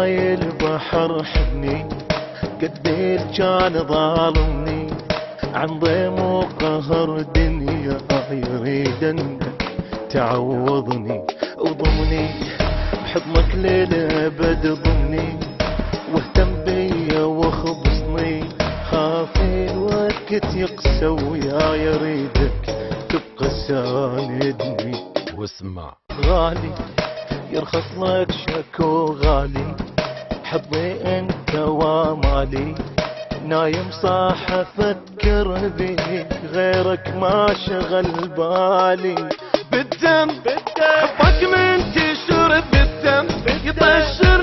هاي البحر حبني قديش كان ظالمني عن ضيم وقهر دنيا يريد انك تعوضني وضمني بحضنك للابد ضمني واهتم بيا واخبصني خافي الوقت يقسى ويا يريدك تبقى ساندني واسمع غالي يرخص لك شكو غالي حظي انت ومالي نايم صاح افكر بيك غيرك ما شغل بالي بالدم حبك من تشرب بالدم يطش